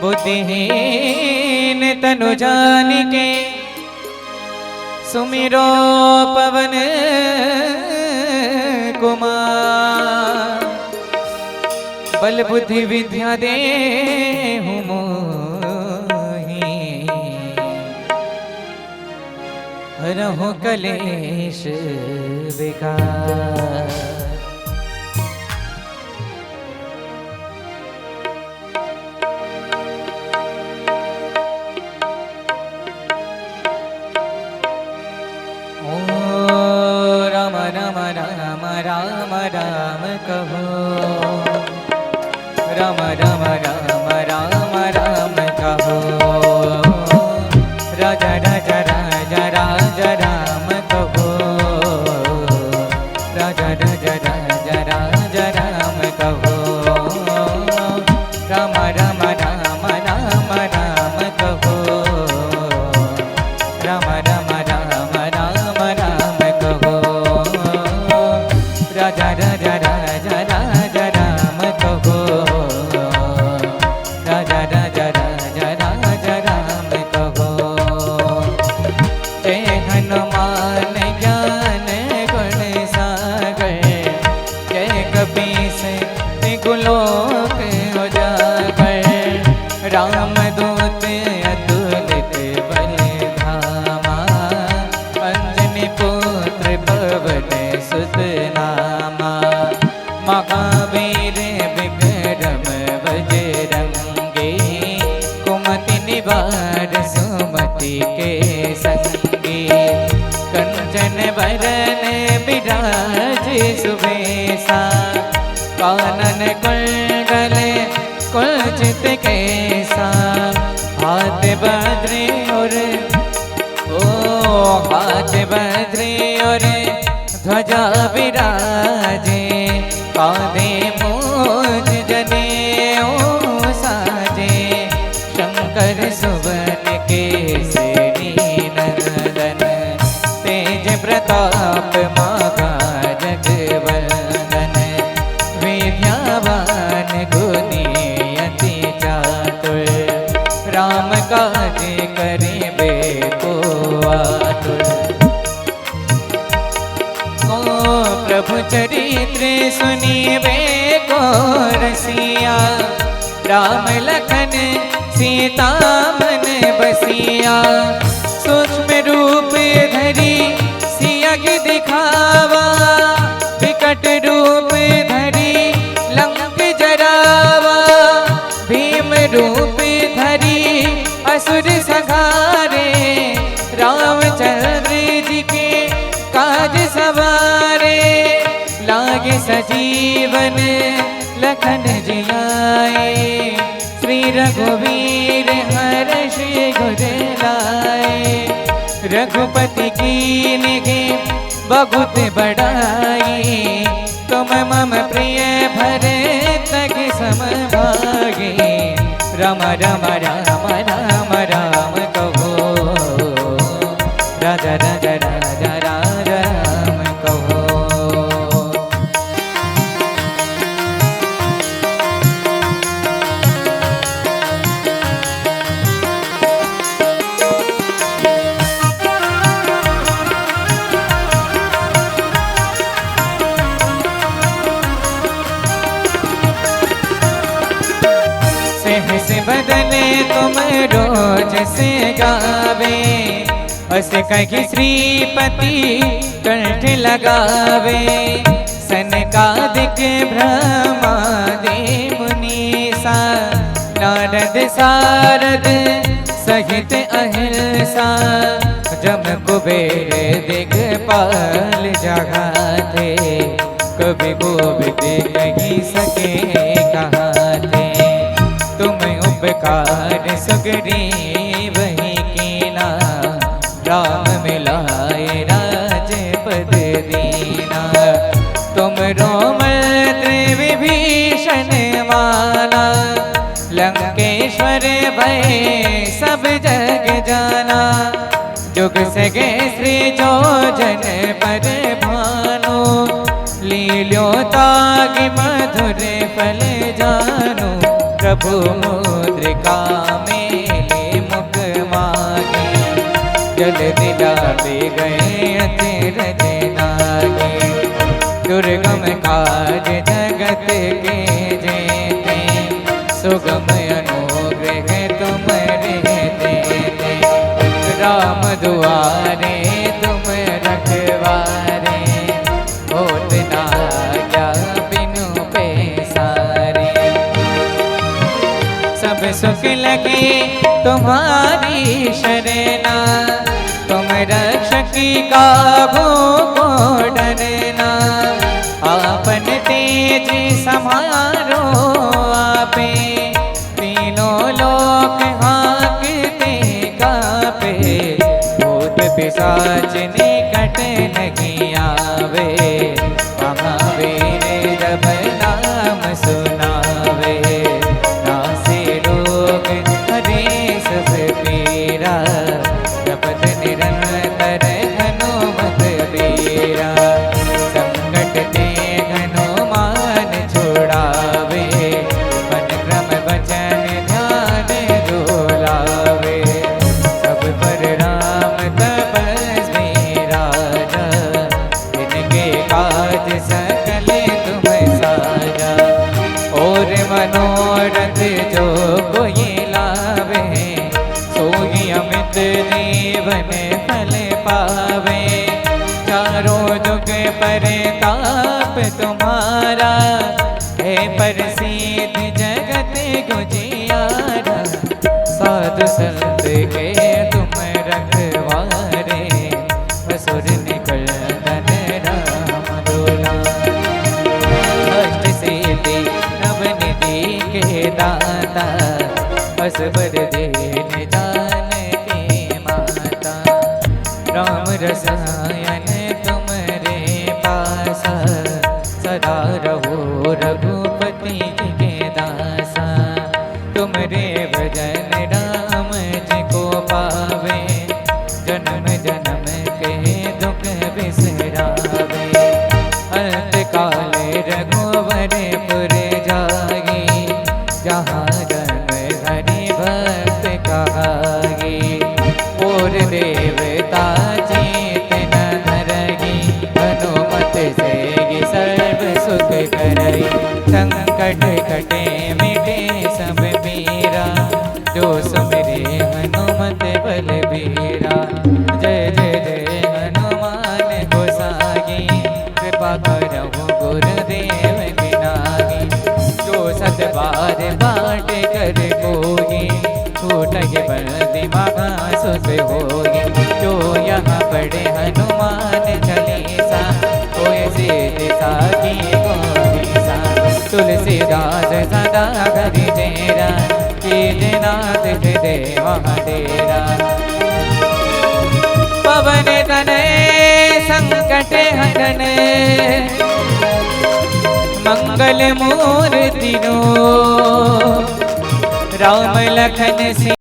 बुद्धिहीन तनु जान के सुमिरो पवन कुमार। बल बुद्धि विद्या दे मोहि, हरहु कलेश विकार। राम राम कहो, राम राम राम राम राम कहो। राजा राजा राजा राजा राम कहो, राजा राजा राजा राजा राम कहो। राम राम राम राम राम कहो, राम राम राम राम राम कहो। राजा राजा राजा राजा राम कहो, राजा राजा राजा राजा राम कहो। जय हनुमान ज्ञान गुण सागर, जय कपीस गुलोक उजागर। राम दूत अतुलित बल धामा, अंजनी पुत्र पवन सुत नामा। महावीर विक्रम बजरंगी, कुमति निवार सुमति के संगी। कंचन बरन बिराज सुबेसा, कानन कुंडल कुंचित केसा। हाथ बद्री और हाथ बद्री और ध्वजा विराजे। कांधे मूंज जनेऊ साजे, शंकर सुवन केसरी नंदन। तेज प्रताप महा जगवंदन, विद्यावान गुणी अति चातुर। राम काज करिबे को आतुर। प्रभु चरित्र सुनिबे को रसिया, राम लखन सीता मन बसिया। सूक्ष्म रूप धरि सियग दिखावा, विकट रूप धरि लंक जरावा। भीम रूप धरि असुर संहारे, रामचंद्र जी के काज सवारे। लागे सजीवन लखन जियाए, श्री रघुवीर हर्ष उर लाए। रघुपति कीन्ही बहुत बड़ाई, तुम मम प्रिय भरत सम भागे। राम राम राम राम राम कहो, राजा राजा राजा राजा राम कहो। सहस बदने तुम रोज से गावे, अस कहि श्रीपति कंठ लगावे। सनकादिक ब्रह्मादि मुनीसा, नारद सारद सहित अहिंसा। जम कुबेर दिगपाल जगाते, कवि कोविद कहि सके कहाते। तुम उपकार सुग्रीव ही कीना, राम मिलाए राजपद दीना। तुम रोम विभीषण माना, लंकेश्वर भय सब जग जाना। जुग सगे श्री जो जन पर भानु, लील्यो ताग गुर फल जानो, प्रभु मुद्रिका मेले मुख मागे, जल दिलावे गए अचरज नागे। दुर्गम काज जगत के जेते, सुगम अनुग्रह तुम्हारे देते। राम दुआरे तुम रखवारे, होत ना क्या बिनु पैसारे। सब सुख लगे तुम्हारी शरणा, तुम रक्षकी काबू को डरना। आपन तेज समारो आपे, तीनों लोक हाँकते कापे। भूत पिशाच निकट नहीं आवे, महावीर जब नाम सुनावे। नासे रोग हरे सब पीरा, जपत निरंतर हनुमत बीरा। संकट ते हनुमान छुड़ावे, मन क्रम वचन ध्यान जो लावे। सब पर राम तपस्वी राजा, इनके काज सकल तुम साजा। और मनोरथ जो कोई लावे, सोई अमित जीवन फल पावे। चारों जुग परताप तुम्हारा, है प्रसिद्ध जगत गुजियारा। साधु संत के तुम रखवारे, असुर निकंदन राम दुलारे। अष्ट सिद्धि नवनिधि के दाता, असबर दीन जानकी माता। राम रसायन तुमरे पासा, सदा रहो रघुपति के दासा। तुमरे भजन राम जी को पावे, जन्म जन्म के दुख बिसरावे। अंत काल रघुवर पुर जागी, जहाँ जन्म हरि भक्त कहागी। और देवता चेत न धरगी, हनुमत से सर्व सुख करई। संकट कटे मिटे सब पीरा, जो सुमिरे हनुमत बलबीरा। जय जय जय हनुमान गोसाई, कृपा करहु गुरुदेव की नागी। जो सत बार बाट कर कोई, छूटहि बलि महा सुख होई। जो यहाँ पढ़े हनुमान चालीसा, होय सिद्धि साखी गौरीसा। तुलसीदास सदा हरि तेरा, कीजनाथ हृदय महाडेरा। पवन तनय संकट हरन, मंगल मूर्ति नो। राम लखन